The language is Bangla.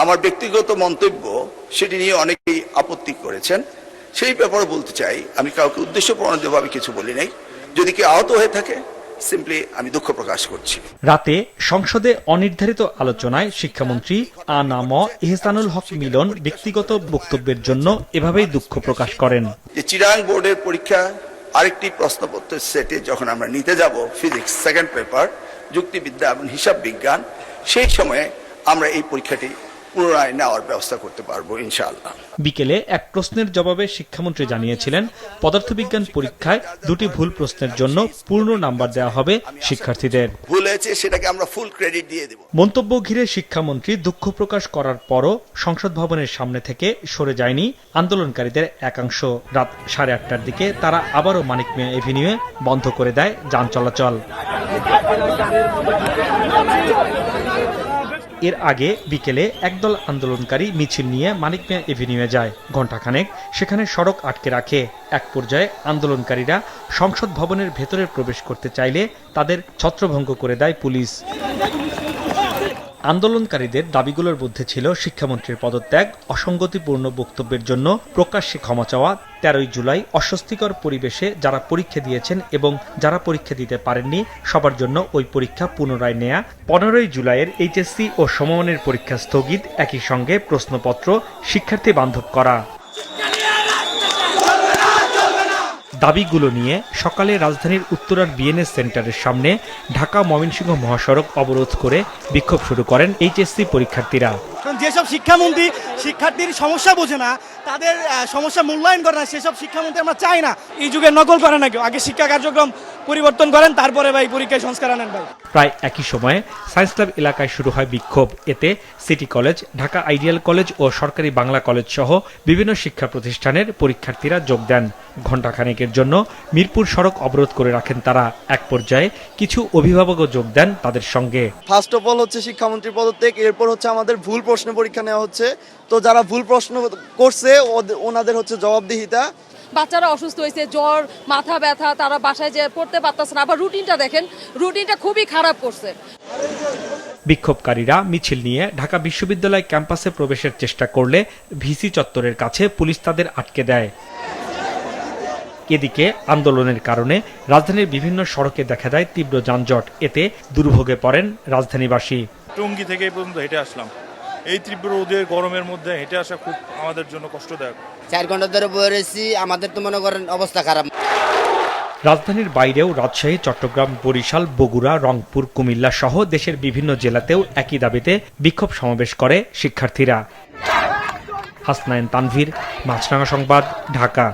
আমার ব্যক্তিগত মন্তব্য সেটি নিয়ে অনেকেই আপত্তি করেছেন। সেই ব্যাপারে বলতে চাই, আমি কাউকে উদ্দেশ্য প্রণোদিতভাবে কিছু বলি নাই। যদি কেউ আহত হয়ে থাকে, সিম্পলি আমি দুঃখ প্রকাশ করছি। রাতে সংসদে অনির্ধারিত আলোচনায় শিক্ষামন্ত্রী আ.ন.ম ইহসানুল হক মিলন ব্যক্তিগত বক্তব্যের জন্য এভাবেই দুঃখ প্রকাশ করেন। যে চিরাং বোর্ডের পরীক্ষা আরেকটি প্রশ্নপত্রের সেটে যখন আমরা নিতে যাব, ফিজিক্স সেকেন্ড পেপার, যুক্তিবিদ্যা এবং হিসাব বিজ্ঞান, সেই সময়ে আমরা এই পরীক্ষাটি পুনরায় নেওয়ার ব্যবস্থা করতে পারবো ইনশাআল্লাহ। বিকেলে এক প্রশ্নের জবাবে শিক্ষামন্ত্রী জানিয়েছিলেন, পদার্থবিজ্ঞান পরীক্ষায় 2টি ভুল প্রশ্নের জন্য পূর্ণ নাম্বার দেওয়া হবে শিক্ষার্থীদের। ভুল হয়েছে সেটাকে আমরা ফুল ক্রেডিট দিয়ে দেব। মন্তব্য ঘিরে শিক্ষামন্ত্রী দুঃখ প্রকাশ করার পরও সংসদ ভবনের সামনে থেকে সরে যায়নি আন্দোলনকারীদের একাংশ। রাত 8:30টার দিকে তারা আবারও মানিক মিয়া এভিনিউয়ে বন্ধ করে দেয় যান চলাচল। এর আগে বিকেলে একদল আন্দোলনকারী মিছিল নিয়ে মানিক মিয়া এভিনিউয়ে যায়। ঘণ্টাখানেক সেখানে সড়ক আটকে রাখে। এক পর্যায়ে আন্দোলনকারীরা সংসদ ভবনের ভেতরে প্রবেশ করতে চাইলে তাদের ছত্রভঙ্গ করে দেয় পুলিশ। আন্দোলনকারীদের দাবিগুলোর মধ্যে ছিল শিক্ষামন্ত্রীর পদত্যাগ, অসঙ্গতিপূর্ণ বক্তব্যের জন্য প্রকাশ্যে ক্ষমা চাওয়া, 13ই জুলাই অস্বস্তিকর পরিবেশে যারা পরীক্ষা দিয়েছেন এবং যারা পরীক্ষা দিতে পারেননি সবার জন্য ওই পরীক্ষা পুনরায় নেয়া, 15ই জুলাইয়ের এইচএসসি ও সমমানের পরীক্ষা স্থগিত, একই সঙ্গে প্রশ্নপত্র শিক্ষার্থী বান্ধব করা। দাবিগুলো নিয়ে সকালে রাজধানীর উত্তরার বিএনএস সেন্টারের সামনে ঢাকা ময়মনসিংহ মহাসড়ক অবরোধ করে বিক্ষোভ শুরু করেন এইচএসসি পরীক্ষার্থীরা। যেসব শিক্ষামন্ত্রী শিক্ষার্থীর সমস্যা বোঝে না, তাদের সমস্যা মূল্যায়ন করে না, সেসব শিক্ষামন্ত্রী আমরা চাই না। এই যুগে নকল করে না কেউ, আগে শিক্ষা কার্যক্রম পরিবর্তন করেন, তারপরে ভাই পরীক্ষায় সংস্কার আনেন ভাই। প্রায় একই সময়ে সায়েন্স ল্যাব এলাকায় শুরু হয় বিক্ষোভ। এতে city college, Dhaka ideal college ও সরকারি বাংলা কলেজ সহ বিভিন্ন শিক্ষা প্রতিষ্ঠানের পরীক্ষার্থীরা যোগ দেন। ঘণ্টাখানেকের জন্য মিরপুর সড়ক অবরোধ করে রাখেন তারা। এক পর্যায়ে কিছু অভিভাবকও যোগ দেন তাদের সঙ্গে। ফার্স্ট অফ অল হচ্ছে শিক্ষামন্ত্রীর পদত্যাগ, এরপর হচ্ছে আমাদের ভুল প্রশ্ন পরীক্ষা নেওয়া হচ্ছে। তো যারা ভুল প্রশ্ন করছে ওনাদের হচ্ছে জবাবদিহিতা। বাচ্চারা অসুস্থ হয়েছে, জ্বর, মাথা ব্যথা, তারা বাসায় যে পড়তে পারতেছে না। আবার রুটিনটা দেখেন, রুটিনটা খুবই খারাপ করছে। বিক্ষোভকারীরা মিছিল নিয়ে ঢাকা বিশ্ববিদ্যালয় ক্যাম্পাসে প্রবেশের চেষ্টা করলে ভিসি চত্বরের কাছে পুলিশ তাদের আটকে দেয়। এদিকে আন্দোলনের কারণে রাজধানীর বিভিন্ন সড়কে দেখা দেয় তীব্র যানজট। এতে দুর্ভোগে পড়েন রাজধানীবাসী। টঙ্গী থেকে এই পর্যন্ত হেঁটে আসলাম। এই তীব্র রোদের গরমের মধ্যে হেঁটে আসা খুব আমাদের জন্য কষ্টদায়ক। 4 ঘন্টা ধরে বয়ে রয়েছি, আমাদের তো মনে করেন অবস্থা খারাপ। রাজধানীর বাইরেও রাজশাহী, চট্টগ্রাম, বরিশাল, বগুড়া, রংপুর, কুমিল্লা সহ দেশের বিভিন্ন জেলাতেও একই দাবিতে বিক্ষোভ সমাবেশ করে শিক্ষার্থীরা। হাসনাইন তানভীর, মাছরাঙা সংবাদ, ঢাকা।